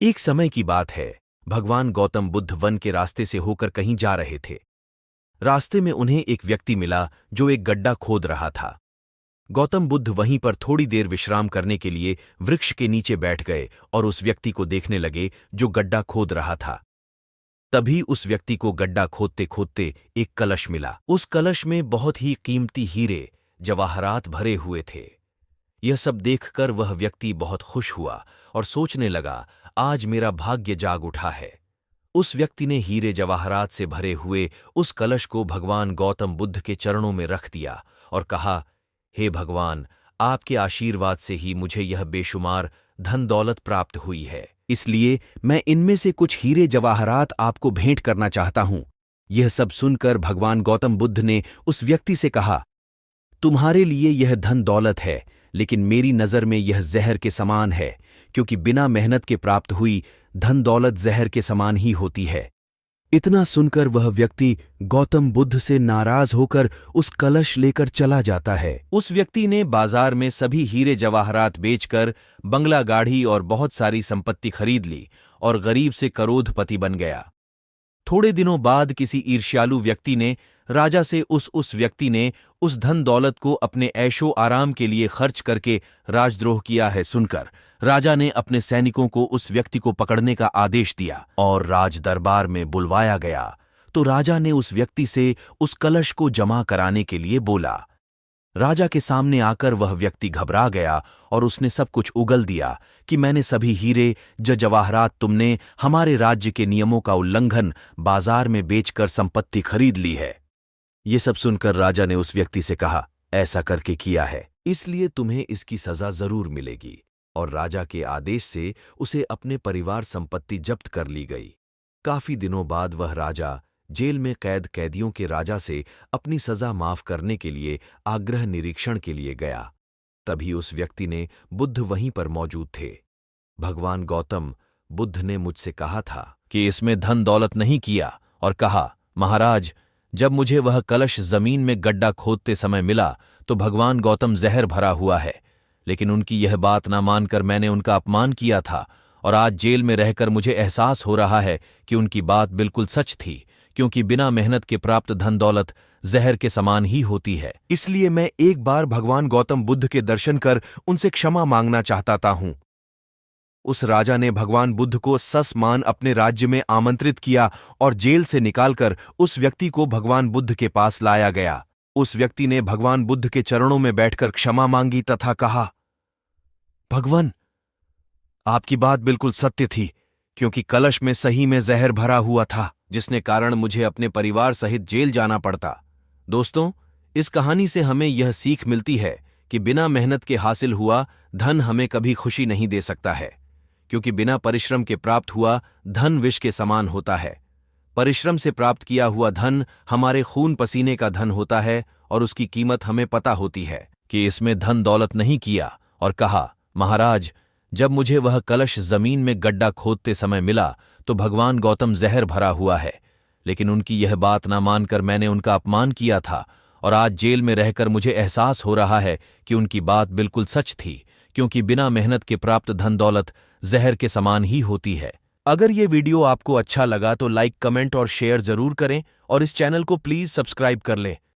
एक समय की बात है। भगवान गौतम बुद्ध वन के रास्ते से होकर कहीं जा रहे थे। रास्ते में उन्हें एक व्यक्ति मिला जो एक गड्ढा खोद रहा था। गौतम बुद्ध वहीं पर थोड़ी देर विश्राम करने के लिए वृक्ष के नीचे बैठ गए और उस व्यक्ति को देखने लगे जो गड्ढा खोद रहा था। तभी उस व्यक्ति को गड्ढा खोदते खोदते एक कलश मिला। उस कलश में बहुत ही कीमती हीरे जवाहरात भरे हुए थे। यह सब देखकर वह व्यक्ति बहुत खुश हुआ और सोचने लगा, आज मेरा भाग्य जाग उठा है। उस व्यक्ति ने हीरे जवाहरात से भरे हुए उस कलश को भगवान गौतम बुद्ध के चरणों में रख दिया और कहा, हे भगवान, आपके आशीर्वाद से ही मुझे यह बेशुमार धन दौलत प्राप्त हुई है, इसलिए मैं इनमें से कुछ हीरे जवाहरात आपको भेंट करना चाहता हूं। यह सब सुनकर भगवान गौतम बुद्ध ने उस व्यक्ति से कहा, तुम्हारे लिए यह धन दौलत है, लेकिन मेरी नज़र में यह जहर के समान है, क्योंकि बिना मेहनत के प्राप्त हुई धन दौलत जहर के समान ही होती है। इतना सुनकर वह व्यक्ति गौतम बुद्ध से नाराज होकर उस कलश लेकर चला जाता है। उस व्यक्ति ने बाजार में सभी हीरे जवाहरात बेचकर बंगला गाड़ी और बहुत सारी संपत्ति खरीद ली और गरीब से करोड़पति बन गया। थोड़े दिनों बाद किसी ईर्ष्यालु व्यक्ति ने राजा से उस व्यक्ति ने उस धन दौलत को अपने ऐशो आराम के लिए खर्च करके राजद्रोह किया है सुनकर राजा ने अपने सैनिकों को उस व्यक्ति को पकड़ने का आदेश दिया और राज दरबार में बुलवाया गया। तो राजा ने उस व्यक्ति से उस कलश को जमा कराने के लिए बोला। राजा के सामने आकर वह व्यक्ति घबरा गया और उसने सब कुछ उगल दिया कि मैंने सभी हीरे जवाहरात तुमने हमारे राज्य के नियमों का उल्लंघन बाजार में बेचकर संपत्ति खरीद ली है। ये सब सुनकर राजा ने उस व्यक्ति से कहा, ऐसा करके किया है, इसलिए तुम्हें इसकी सजा जरूर मिलेगी। और राजा के आदेश से उसे अपने परिवार संपत्ति जब्त कर ली गई। काफी दिनों बाद वह राजा जेल में कैदियों के राजा से अपनी सजा माफ करने के लिए आग्रह निरीक्षण के लिए गया। तभी उस व्यक्ति ने बुद्ध वहीं पर मौजूद थे। भगवान गौतम बुद्ध ने मुझसे कहा था कि इसमें धन दौलत नहीं किया और कहा, महाराज, जब मुझे वह कलश जमीन में गड्ढा खोदते समय मिला तो भगवान गौतम जहर भरा हुआ है, लेकिन उनकी यह बात ना मानकर मैंने उनका अपमान किया था और आज जेल में रहकर मुझे एहसास हो रहा है कि उनकी बात बिल्कुल सच थी, क्योंकि बिना मेहनत के प्राप्त धन दौलत जहर के समान ही होती है। इसलिए मैं एक बार भगवान गौतम बुद्ध के दर्शन कर उनसे क्षमा मांगना चाहता हूं। उस राजा ने भगवान बुद्ध को ससमान अपने राज्य में आमंत्रित किया और जेल से निकालकर उस व्यक्ति को भगवान बुद्ध के पास लाया गया। उस व्यक्ति ने भगवान बुद्ध के चरणों में बैठकर क्षमा मांगी तथा कहा, भगवान, आपकी बात बिल्कुल सत्य थी, क्योंकि कलश में सही में जहर भरा हुआ था, जिसने कारण मुझे अपने परिवार सहित जेल जाना पड़ता। दोस्तों, इस कहानी से हमें यह सीख मिलती है कि बिना मेहनत के हासिल हुआ धन हमें कभी खुशी नहीं दे सकता है, क्योंकि बिना परिश्रम के प्राप्त हुआ धन विष के समान होता है। परिश्रम से प्राप्त किया हुआ धन हमारे खून पसीने का धन होता है और उसकी कीमत हमें पता होती है कि इसमें धन दौलत नहीं किया और कहा, महाराज, जब मुझे वह कलश जमीन में गड्ढा खोदते समय मिला तो भगवान गौतम जहर भरा हुआ है, लेकिन उनकी यह बात ना मानकर मैंने उनका अपमान किया था और आज जेल में रहकर मुझे एहसास हो रहा है कि उनकी बात बिल्कुल सच थी, क्योंकि बिना मेहनत के प्राप्त धन दौलत जहर के समान ही होती है। अगर ये वीडियो आपको अच्छा लगा तो लाइक, कमेंट और शेयर जरूर करें और इस चैनल को प्लीज सब्सक्राइब कर लें